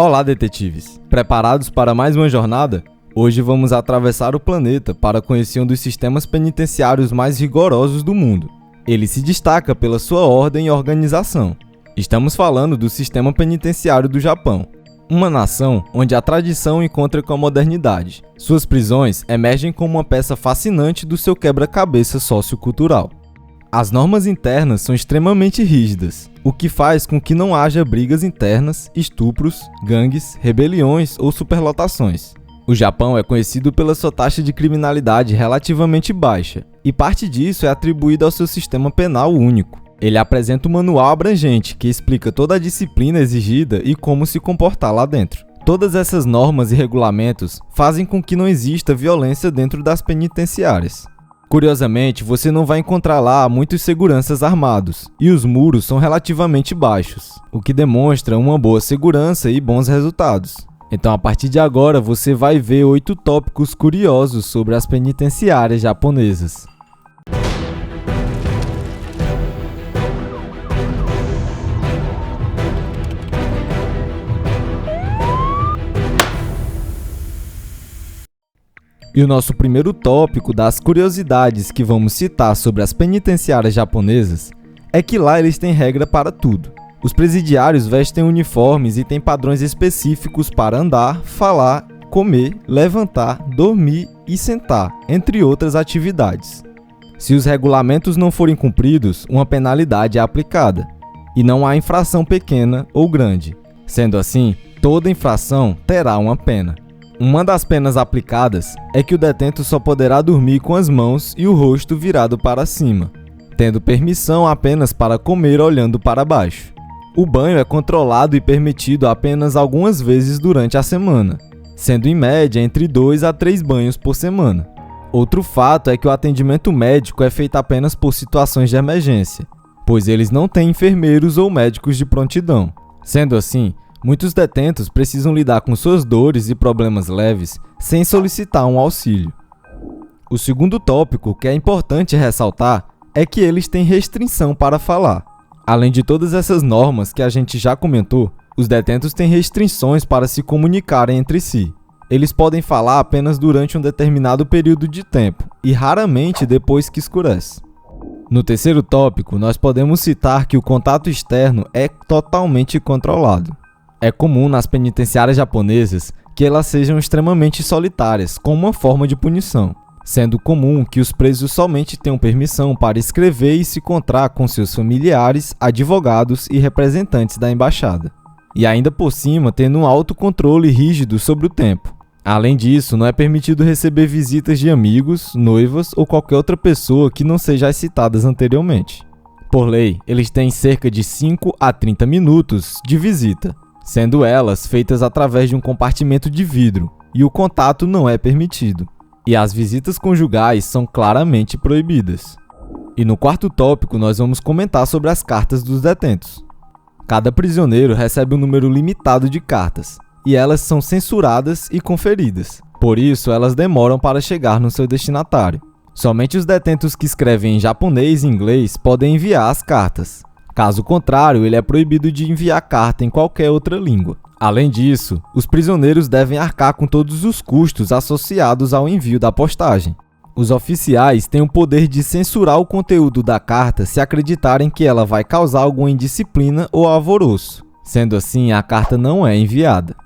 Olá, detetives! Preparados para mais uma jornada? Hoje vamos atravessar o planeta para conhecer um dos sistemas penitenciários mais rigorosos do mundo. Ele se destaca pela sua ordem e organização. Estamos falando do sistema penitenciário do Japão, uma nação onde a tradição encontra com a modernidade. Suas prisões emergem como uma peça fascinante do seu quebra-cabeça sociocultural. As normas internas são extremamente rígidas, o que faz com que não haja brigas internas, estupros, gangues, rebeliões ou superlotações. O Japão é conhecido pela sua taxa de criminalidade relativamente baixa, e parte disso é atribuída ao seu sistema penal único. Ele apresenta um manual abrangente que explica toda a disciplina exigida e como se comportar lá dentro. Todas essas normas e regulamentos fazem com que não exista violência dentro das penitenciárias. Curiosamente, você não vai encontrar lá muitos seguranças armados, e os muros são relativamente baixos, o que demonstra uma boa segurança e bons resultados. Então, a partir de agora, você vai ver 8 tópicos curiosos sobre as penitenciárias japonesas. E o nosso primeiro tópico das curiosidades que vamos citar sobre as penitenciárias japonesas é que lá eles têm regra para tudo. Os presidiários vestem uniformes e têm padrões específicos para andar, falar, comer, levantar, dormir e sentar, entre outras atividades. Se os regulamentos não forem cumpridos, uma penalidade é aplicada, e não há infração pequena ou grande. Sendo assim, toda infração terá uma pena. Uma das penas aplicadas é que o detento só poderá dormir com as mãos e o rosto virado para cima, tendo permissão apenas para comer olhando para baixo. O banho é controlado e permitido apenas algumas vezes durante a semana, sendo em média entre 2 a 3 banhos por semana. Outro fato é que o atendimento médico é feito apenas por situações de emergência, pois eles não têm enfermeiros ou médicos de prontidão. Sendo assim, muitos detentos precisam lidar com suas dores e problemas leves sem solicitar um auxílio. O segundo tópico que é importante ressaltar é que eles têm restrição para falar. Além de todas essas normas que a gente já comentou, os detentos têm restrições para se comunicarem entre si. Eles podem falar apenas durante um determinado período de tempo e raramente depois que escurece. No terceiro tópico, nós podemos citar que o contato externo é totalmente controlado. É comum nas penitenciárias japonesas que elas sejam extremamente solitárias, como uma forma de punição, sendo comum que os presos somente tenham permissão para escrever e se encontrar com seus familiares, advogados e representantes da embaixada. E ainda por cima, tendo um alto controle rígido sobre o tempo. Além disso, não é permitido receber visitas de amigos, noivas ou qualquer outra pessoa que não seja as citadas anteriormente. Por lei, eles têm cerca de 5 a 30 minutos de visita, sendo elas feitas através de um compartimento de vidro, e o contato não é permitido. E as visitas conjugais são claramente proibidas. E no quarto tópico nós vamos comentar sobre as cartas dos detentos. Cada prisioneiro recebe um número limitado de cartas, e elas são censuradas e conferidas. Por isso, elas demoram para chegar no seu destinatário. Somente os detentos que escrevem em japonês e inglês podem enviar as cartas. Caso contrário, ele é proibido de enviar carta em qualquer outra língua. Além disso, os prisioneiros devem arcar com todos os custos associados ao envio da postagem. Os oficiais têm o poder de censurar o conteúdo da carta se acreditarem que ela vai causar alguma indisciplina ou alvoroço. Sendo assim, a carta não é enviada.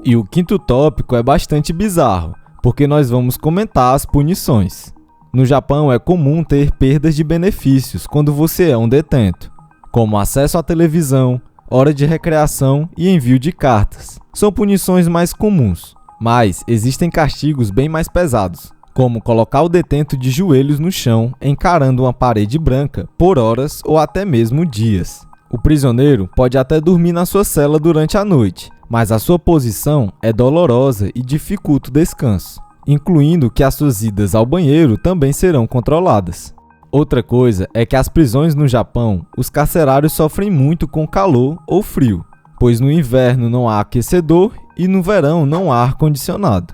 E o quinto tópico é bastante bizarro, porque nós vamos comentar as punições. No Japão é comum ter perdas de benefícios quando você é um detento, como acesso à televisão, hora de recreação e envio de cartas. São punições mais comuns, mas existem castigos bem mais pesados, como colocar o detento de joelhos no chão, encarando uma parede branca por horas ou até mesmo dias. O prisioneiro pode até dormir na sua cela durante a noite, mas a sua posição é dolorosa e dificulta o descanso, incluindo que as suas idas ao banheiro também serão controladas. Outra coisa é que as prisões no Japão, os carcerários sofrem muito com calor ou frio, pois no inverno não há aquecedor e no verão não há ar-condicionado.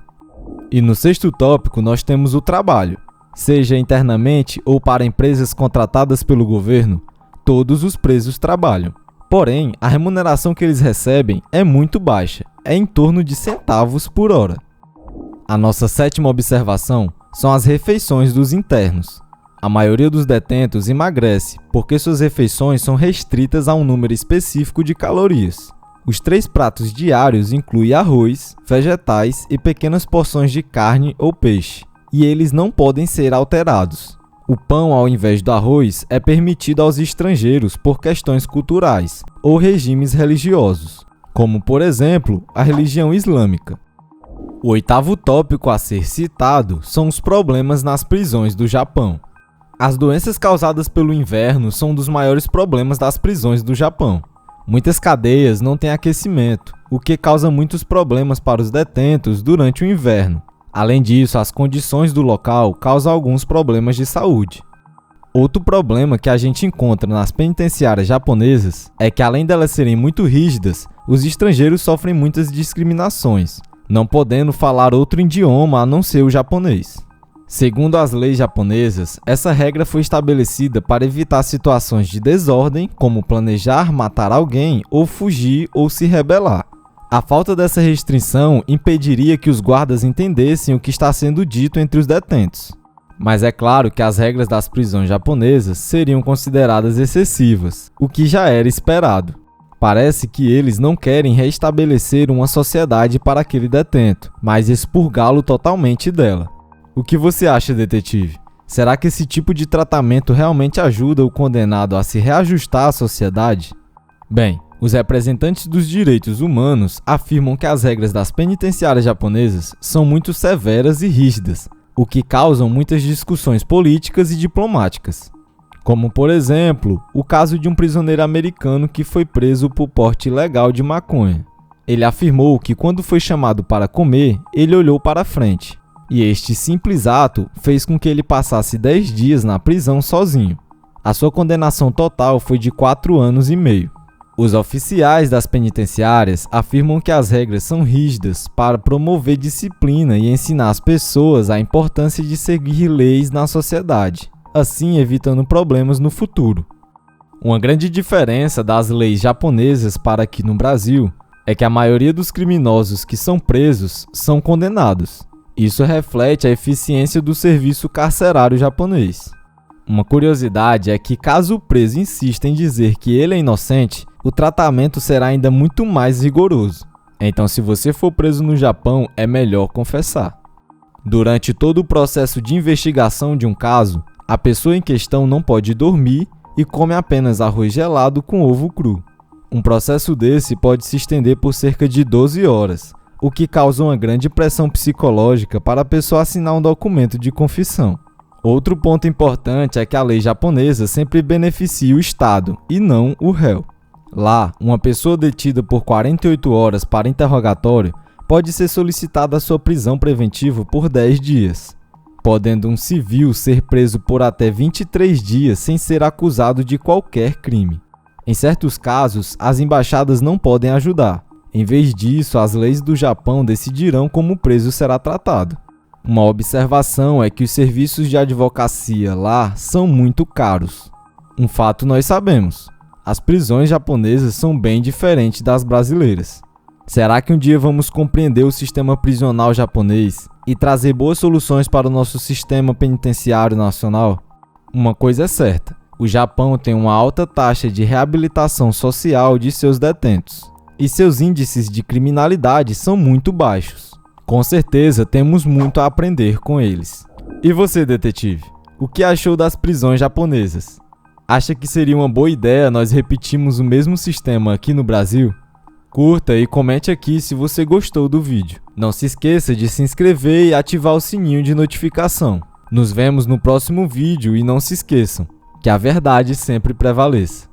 E no sexto tópico nós temos o trabalho. Seja internamente ou para empresas contratadas pelo governo, todos os presos trabalham. Porém, a remuneração que eles recebem é muito baixa, é em torno de centavos por hora. A nossa sétima observação são as refeições dos internos. A maioria dos detentos emagrece porque suas refeições são restritas a um número específico de calorias. Os 3 pratos diários incluem arroz, vegetais e pequenas porções de carne ou peixe, e eles não podem ser alterados. O pão, ao invés do arroz, é permitido aos estrangeiros por questões culturais ou regimes religiosos, como, por exemplo, a religião islâmica. O 8º tópico a ser citado são os problemas nas prisões do Japão. As doenças causadas pelo inverno são um dos maiores problemas das prisões do Japão. Muitas cadeias não têm aquecimento, o que causa muitos problemas para os detentos durante o inverno. Além disso, as condições do local causam alguns problemas de saúde. Outro problema que a gente encontra nas penitenciárias japonesas é que, além delas serem muito rígidas, os estrangeiros sofrem muitas discriminações, não podendo falar outro idioma a não ser o japonês. Segundo as leis japonesas, essa regra foi estabelecida para evitar situações de desordem, como planejar matar alguém ou fugir ou se rebelar. A falta dessa restrição impediria que os guardas entendessem o que está sendo dito entre os detentos. Mas é claro que as regras das prisões japonesas seriam consideradas excessivas, o que já era esperado. Parece que eles não querem restabelecer uma sociedade para aquele detento, mas expurgá-lo totalmente dela. O que você acha, detetive? Será que esse tipo de tratamento realmente ajuda o condenado a se reajustar à sociedade? Bem, os representantes dos direitos humanos afirmam que as regras das penitenciárias japonesas são muito severas e rígidas, o que causa muitas discussões políticas e diplomáticas. Como, por exemplo, o caso de um prisioneiro americano que foi preso por porte ilegal de maconha. Ele afirmou que quando foi chamado para comer, ele olhou para frente. E este simples ato fez com que ele passasse 10 dias na prisão sozinho. A sua condenação total foi de 4 anos e meio. Os oficiais das penitenciárias afirmam que as regras são rígidas para promover disciplina e ensinar as pessoas a importância de seguir leis na sociedade, assim evitando problemas no futuro. Uma grande diferença das leis japonesas para aqui no Brasil é que a maioria dos criminosos que são presos são condenados. Isso reflete a eficiência do serviço carcerário japonês. Uma curiosidade é que, caso o preso insista em dizer que ele é inocente, o tratamento será ainda muito mais rigoroso. Então, se você for preso no Japão, é melhor confessar. Durante todo o processo de investigação de um caso, a pessoa em questão não pode dormir e come apenas arroz gelado com ovo cru. Um processo desse pode se estender por cerca de 12 horas. O que causa uma grande pressão psicológica para a pessoa assinar um documento de confissão. Outro ponto importante é que a lei japonesa sempre beneficia o Estado e não o réu. Lá, uma pessoa detida por 48 horas para interrogatório pode ser solicitada a sua prisão preventiva por 10 dias, podendo um civil ser preso por até 23 dias sem ser acusado de qualquer crime. Em certos casos, as embaixadas não podem ajudar. Em vez disso, as leis do Japão decidirão como o preso será tratado. Uma observação é que os serviços de advocacia lá são muito caros. Um fato nós sabemos: as prisões japonesas são bem diferentes das brasileiras. Será que um dia vamos compreender o sistema prisional japonês e trazer boas soluções para o nosso sistema penitenciário nacional? Uma coisa é certa: o Japão tem uma alta taxa de reabilitação social de seus detentos. E seus índices de criminalidade são muito baixos. Com certeza temos muito a aprender com eles. E você, detetive? O que achou das prisões japonesas? Acha que seria uma boa ideia nós repetirmos o mesmo sistema aqui no Brasil? Curta e comente aqui se você gostou do vídeo. Não se esqueça de se inscrever e ativar o sininho de notificação. Nos vemos no próximo vídeo e não se esqueçam que a verdade sempre prevaleça.